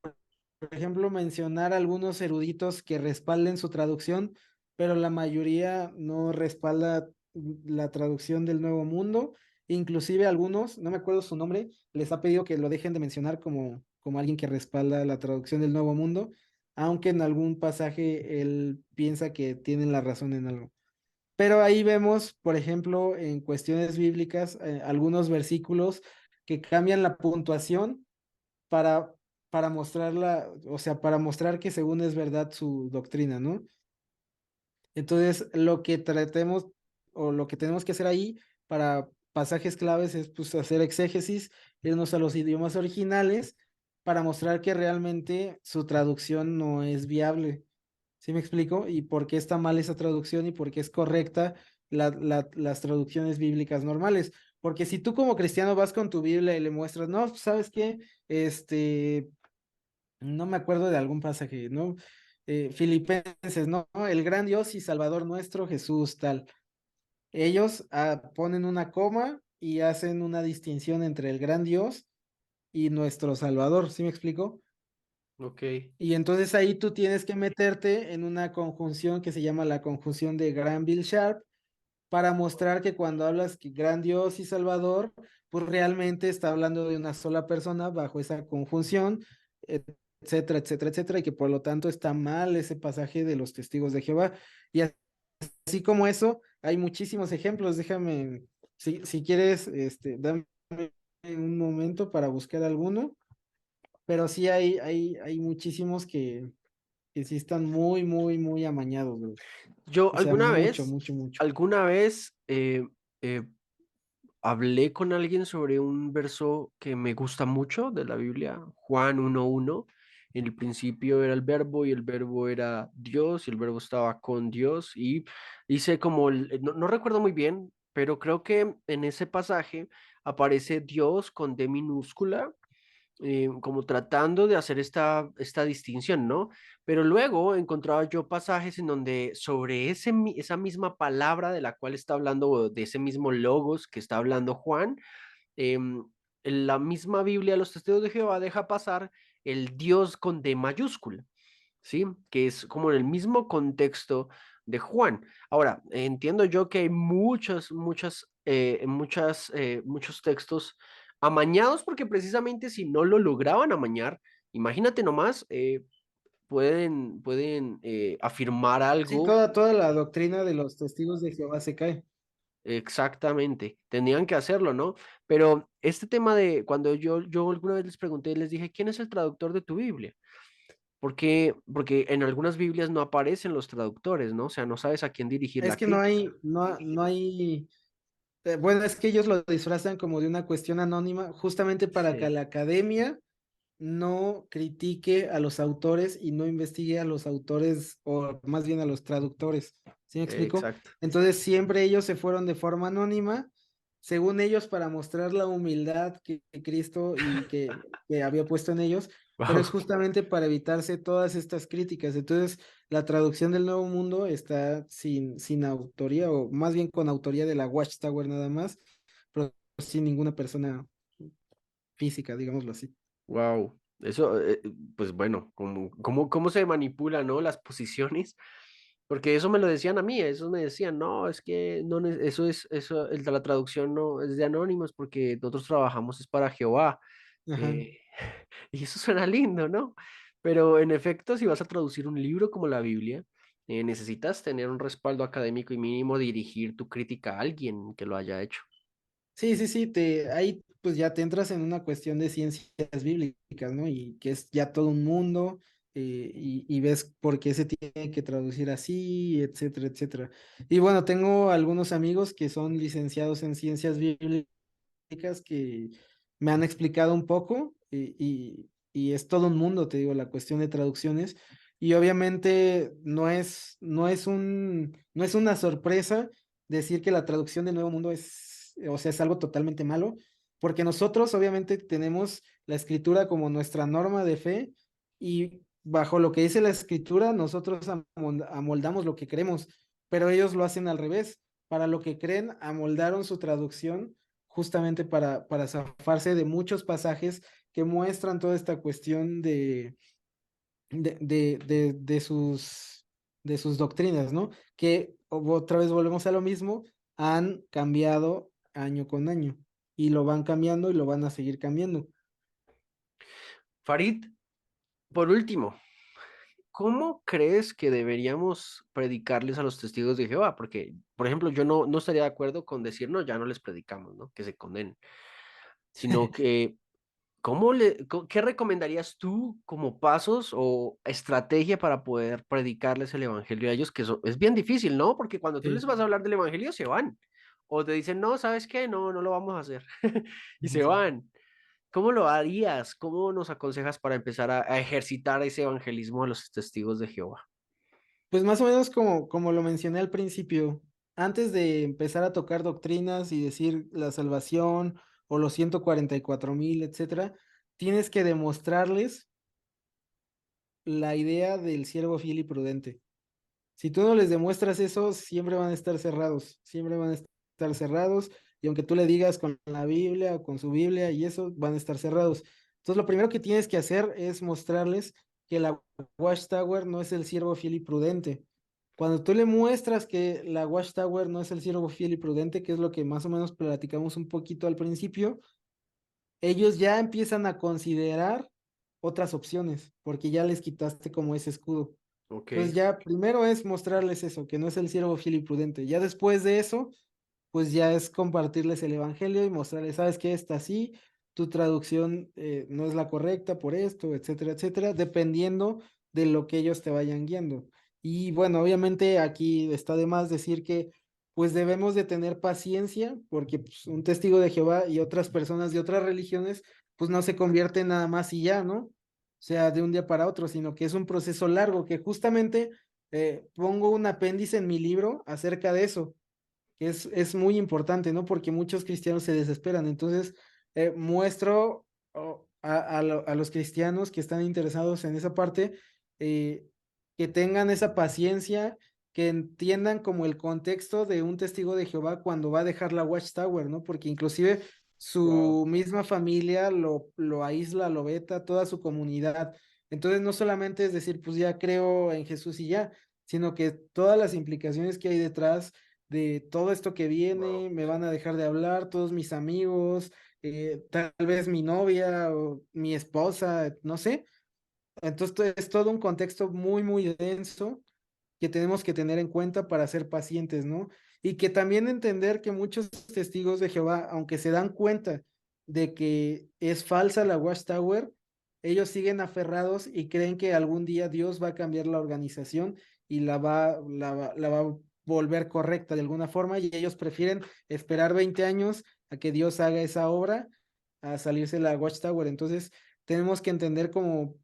ejemplo, mencionar algunos eruditos que respalden su traducción, pero la mayoría no respalda la traducción del Nuevo Mundo. Inclusive algunos, no me acuerdo su nombre, les ha pedido que lo dejen de mencionar como alguien que respalda la traducción del Nuevo Mundo, aunque en algún pasaje él piensa que tienen la razón en algo. Pero ahí vemos, por ejemplo, en cuestiones bíblicas, algunos versículos que cambian la puntuación para, para mostrarla, o sea, para mostrar que según es verdad su doctrina, ¿no? Entonces, lo que tratemos o lo que tenemos que hacer ahí para pasajes claves es pues hacer exégesis, irnos a los idiomas originales para mostrar que realmente su traducción no es viable. ¿Sí me explico? Y por qué está mal esa traducción y por qué es correcta las traducciones bíblicas normales. Porque si tú como cristiano vas con tu Biblia y le muestras, no, pues, ¿sabes qué? No me acuerdo de algún pasaje, ¿no? Filipenses, ¿no? El gran Dios y Salvador nuestro, Jesús, tal. Ellos ponen una coma y hacen una distinción entre el gran Dios y nuestro Salvador, ¿sí me explico? ok, Y entonces ahí tú tienes que meterte en una conjunción que se llama la conjunción de Granville-Sharp para mostrar que cuando hablas que gran Dios y Salvador, pues realmente está hablando de una sola persona bajo esa conjunción, etcétera, etcétera, etcétera, y que por lo tanto está mal ese pasaje de los testigos de Jehová. Y así como eso, hay muchísimos ejemplos. Déjame, si quieres, dame un momento para buscar alguno, pero sí hay muchísimos que sí están muy, muy, muy amañados, bro. Yo O sea, mucho, mucho, mucho. alguna vez eh, hablé con alguien sobre un verso que me gusta mucho de la Biblia, Juan 1:1. En el principio era el verbo y el verbo era Dios y el verbo estaba con Dios y hice como, no, no recuerdo muy bien, pero creo que en ese pasaje aparece Dios con D minúscula, como tratando de hacer esta distinción, ¿no? Pero luego encontraba yo pasajes en donde sobre esa misma palabra de la cual está hablando, o de ese mismo logos que está hablando Juan, em, en la misma Biblia, los testigos de Jehová deja pasar el Dios con D mayúscula. ¿Sí? Que es como en el mismo contexto de Juan. Ahora, entiendo yo que hay muchos textos amañados porque precisamente si no lo lograban amañar, imagínate nomás, pueden afirmar Sí, algo toda la doctrina de los testigos de Jehová se cae. exactamente, tenían que hacerlo, ¿no? Pero este tema de cuando yo alguna vez les pregunté, les dije, ¿quién es el traductor de tu Biblia? Porque en algunas Biblias no aparecen los traductores, ¿no? O sea, no sabes a quién dirigir Es la que no crítica. hay, no hay, bueno, es que ellos lo disfrazan como de una cuestión anónima, justamente para que Sí, la academia no critique a los autores y no investigue a los autores o más bien a los traductores. ¿Sí me explico? exacto. Entonces siempre ellos se fueron de forma anónima, según ellos, para mostrar la humildad que Cristo y que había puesto en ellos, pero es Wow, justamente para evitarse todas estas críticas. Entonces, la traducción del Nuevo Mundo está sin autoría, o más bien con autoría de la Watchtower nada más, pero sin ninguna persona física, digámoslo así. wow. Eso, pues bueno, cómo se manipula, ¿no? Las posiciones. Porque eso me lo decían a mí, eso me decían, no, es que no, eso, la traducción no es de anónimos porque nosotros trabajamos es para Jehová. Ajá. Eh, y eso suena lindo, ¿no? Pero en efecto, si vas a traducir un libro como la Biblia, necesitas tener un respaldo académico y mínimo dirigir tu crítica a alguien que lo haya hecho. Sí, sí, sí, ahí pues ya te entras en una cuestión de ciencias bíblicas, ¿no? Y que es ya todo un mundo, y ves por qué se tiene que traducir así, etcétera, etcétera. Y bueno, tengo algunos amigos que son licenciados en ciencias bíblicas que me han explicado un poco, y es todo un mundo, te digo, la cuestión de traducciones. Y obviamente no es una sorpresa decir que la traducción del Nuevo Mundo es, o sea, es algo totalmente malo, porque nosotros obviamente tenemos la escritura como nuestra norma de fe, y bajo lo que dice la escritura nosotros amoldamos lo que creemos, pero ellos lo hacen al revés. Para lo que creen, amoldaron su traducción justamente para zafarse de muchos pasajes que muestran toda esta cuestión de sus doctrinas, ¿no? Que otra vez volvemos a lo mismo, han cambiado año con año y lo van cambiando y lo van a seguir cambiando. Farid, por último, ¿cómo crees que deberíamos predicarles a los testigos de Jehová? Porque, por ejemplo, yo no estaría de acuerdo con decir, no, ya no les predicamos, ¿no? Que se condenen, sino que ¿qué recomendarías tú como pasos o estrategia para poder predicarles el evangelio a ellos? Es bien difícil, ¿no? Porque cuando tú les Sí, vas a hablar del evangelio, se van. O te dicen, no, ¿sabes qué? No, no lo vamos a hacer. Y se sí. van. ¿Cómo lo harías? ¿Cómo nos aconsejas para empezar a ejercitar ese evangelismo a los testigos de Jehová? Pues más o menos como lo mencioné al principio, antes de empezar a tocar doctrinas y decir la salvación o los 144,000, etcétera, tienes que demostrarles la idea del siervo fiel y prudente. Si tú no les demuestras eso, siempre van a estar cerrados, siempre van a estar cerrados, y aunque tú le digas con la Biblia o con su Biblia y eso, van a estar cerrados. Entonces, lo primero que tienes que hacer es mostrarles que la Watchtower no es el siervo fiel y prudente. Cuando tú le muestras que la Watchtower no es el siervo fiel y prudente, que es lo que más o menos platicamos un poquito al principio, ellos ya empiezan a considerar otras opciones, porque ya les quitaste como ese escudo. Ok. Entonces ya primero es mostrarles eso, que no es el siervo fiel y prudente. Ya después de eso, pues ya es compartirles el evangelio y mostrarles, sabes que está así, tu traducción no es la correcta por esto, etcétera, etcétera, dependiendo de lo que ellos te vayan guiando. Y bueno, obviamente aquí está de más decir que pues debemos de tener paciencia, porque pues, un testigo de Jehová y otras personas de otras religiones, pues no se convierten nada más y ya, ¿no? O sea, de un día para otro, sino que es un proceso largo, que justamente pongo un apéndice en mi libro acerca de eso, que es muy importante, ¿no? Porque muchos cristianos se desesperan. Entonces, muestro a los cristianos que están interesados en esa parte, eh, que tengan esa paciencia, que entiendan como el contexto de un testigo de Jehová cuando va a dejar la Watchtower, ¿no? Porque inclusive Wow. su misma familia lo aísla, lo veta, toda su comunidad. Entonces, no solamente es decir, pues ya creo en Jesús y ya, sino que todas las implicaciones que hay detrás de todo esto que Wow. viene, me van a dejar de hablar todos mis amigos, tal vez mi novia o mi esposa, no sé. Entonces es todo un contexto muy, muy denso que tenemos que tener en cuenta para ser pacientes, ¿no? Y que también entender que muchos testigos de Jehová, aunque se dan cuenta de que es falsa la Watchtower, ellos siguen aferrados y creen que algún día Dios va a cambiar la organización y la va a volver correcta de alguna forma, y ellos prefieren esperar 20 años a que Dios haga esa obra, a salirse la Watchtower. Entonces, tenemos que entender como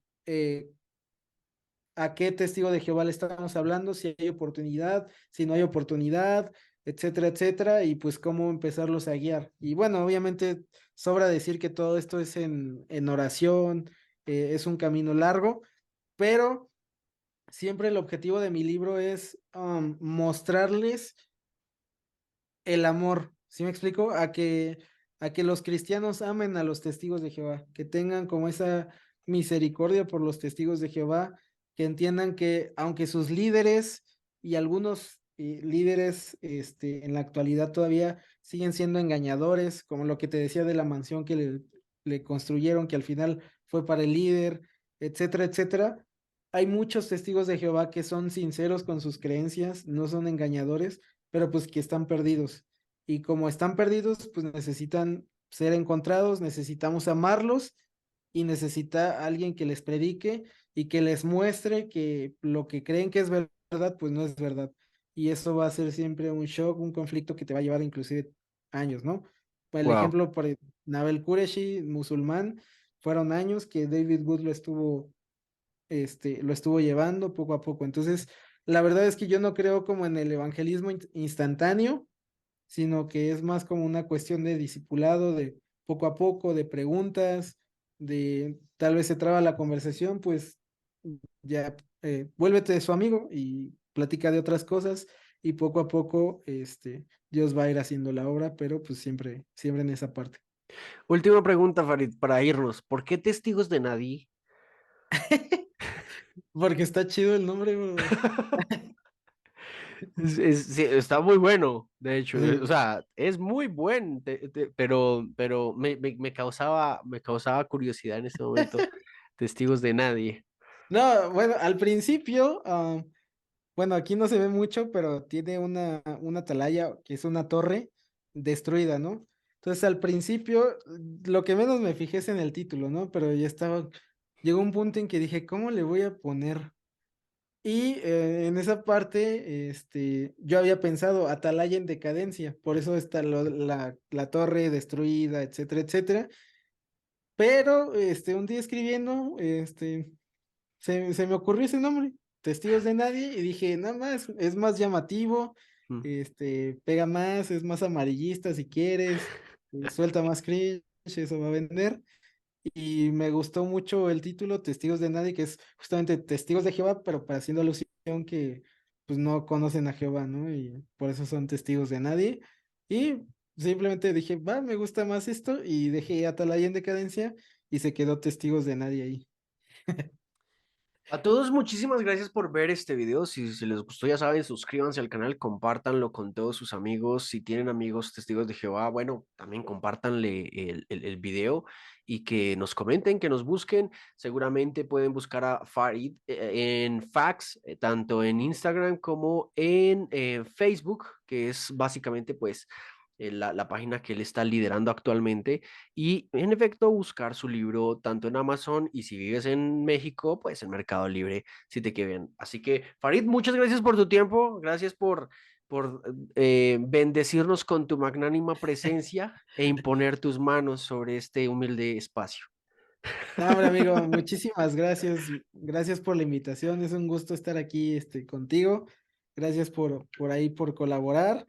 a qué testigo de Jehová le estamos hablando, si hay oportunidad, si no hay oportunidad, etcétera, etcétera, y pues cómo empezarlos a guiar. Y bueno, obviamente sobra decir que todo esto es en oración, es un camino largo, pero siempre el objetivo de mi libro es mostrarles el amor, ¿sí me explico? A que los cristianos amen a los testigos de Jehová, que tengan como esa misericordia por los testigos de Jehová, que entiendan que aunque sus líderes y algunos líderes en la actualidad todavía siguen siendo engañadores, como lo que te decía de la mansión que le construyeron, que al final fue para el líder, etcétera, etcétera. Hay muchos testigos de Jehová que son sinceros con sus creencias, no son engañadores, pero pues que están perdidos. Y como están perdidos, pues necesitan ser encontrados, necesitamos amarlos y necesita alguien que les predique y que les muestre que lo que creen que es verdad, pues no es verdad. Y eso va a ser siempre un shock, un conflicto que te va a llevar inclusive años, ¿no? El Wow. ejemplo por Nabil Qureshi, musulmán, fueron años que David Wood lo estuvo llevando poco a poco. Entonces, la verdad es que yo no creo como en el evangelismo instantáneo, sino que es más como una cuestión de discipulado, de poco a poco, de preguntas, de tal vez se traba la conversación, pues ya vuélvete su amigo y platica de otras cosas y poco a poco Dios va a ir haciendo la obra, pero pues siempre, siempre en esa parte. Última pregunta, Farid, para irnos. ¿Por qué testigos de nadie? Porque está chido el nombre, bro. Sí, está muy bueno, de hecho, o Sí. sea, es muy buen, pero me causaba curiosidad en este momento. Testigos de nadie. No, bueno, al principio, bueno, aquí no se ve mucho, pero tiene una atalaya que es una torre destruida, ¿no? Entonces, al principio, lo que menos me fijé es en el título, ¿no? Pero ya estaba, llegó un punto en que dije, ¿cómo le voy a poner? Y en esa parte, yo había pensado atalaya en decadencia, por eso está la torre destruida, etcétera, etcétera. Pero, un día escribiendo, se me ocurrió ese nombre, Testigos de Nadie, y dije, nada más, es más llamativo, Mm. pega más, es más amarillista si quieres, suelta más cringe, eso va a vender. Y me gustó mucho el título, Testigos de Nadie, que es justamente Testigos de Jehová, pero para haciendo alusión que pues no conocen a Jehová, ¿no? Y por eso son testigos de nadie. Y simplemente dije, va, me gusta más esto, y dejé Atalaya en decadencia y se quedó Testigos de Nadie ahí. A todos, muchísimas gracias por ver este video. Si les gustó, ya saben, suscríbanse al canal, compártanlo con todos sus amigos. Si tienen amigos testigos de Jehová, bueno, también compártanle el video y que nos comenten, que nos busquen. Seguramente pueden buscar a Farid en Fax, tanto en Instagram como en Facebook, que es básicamente pues la página que él está liderando actualmente. Y en efecto, buscar su libro tanto en Amazon y si vives en México, pues en Mercado Libre, si te quede bien. Así que, Farid, muchas gracias por tu tiempo, gracias por bendecirnos con tu magnánima presencia e imponer tus manos sobre este humilde espacio. No, hombre, amigo, muchísimas gracias. Gracias por la invitación. Es un gusto estar aquí, contigo. Gracias por ahí, por colaborar.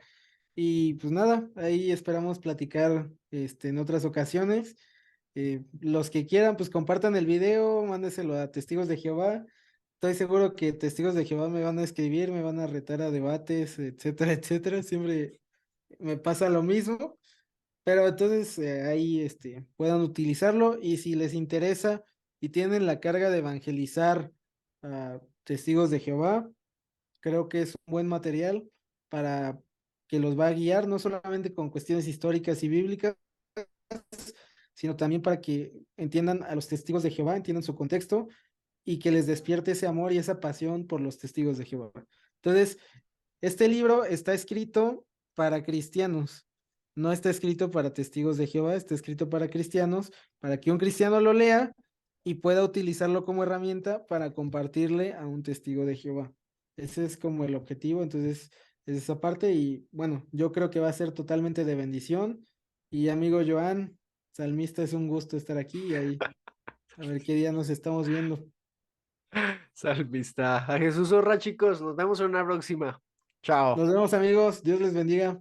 Y pues nada, ahí esperamos platicar, en otras ocasiones. Los que quieran, pues compartan el video, mándeselo a Testigos de Jehová. Estoy seguro que Testigos de Jehová me van a escribir, me van a retar a debates, etcétera, etcétera. Siempre me pasa lo mismo. Pero entonces ahí puedan utilizarlo, y si les interesa y tienen la carga de evangelizar a testigos de Jehová, creo que es un buen material para que los va a guiar, no solamente con cuestiones históricas y bíblicas, sino también para que entiendan a los testigos de Jehová, entiendan su contexto y que les despierte ese amor y esa pasión por los testigos de Jehová. Entonces, este libro está escrito para cristianos, no está escrito para testigos de Jehová, está escrito para cristianos, para que un cristiano lo lea y pueda utilizarlo como herramienta para compartirle a un testigo de Jehová. Ese es como el objetivo, entonces es esa parte y bueno, yo creo que va a ser totalmente de bendición. Y amigo Joan, salmista, es un gusto estar aquí y ahí a ver qué día nos estamos viendo. Salvista. A Jesús honra, chicos. Nos vemos en una próxima. Chao. Nos vemos amigos, Dios les bendiga.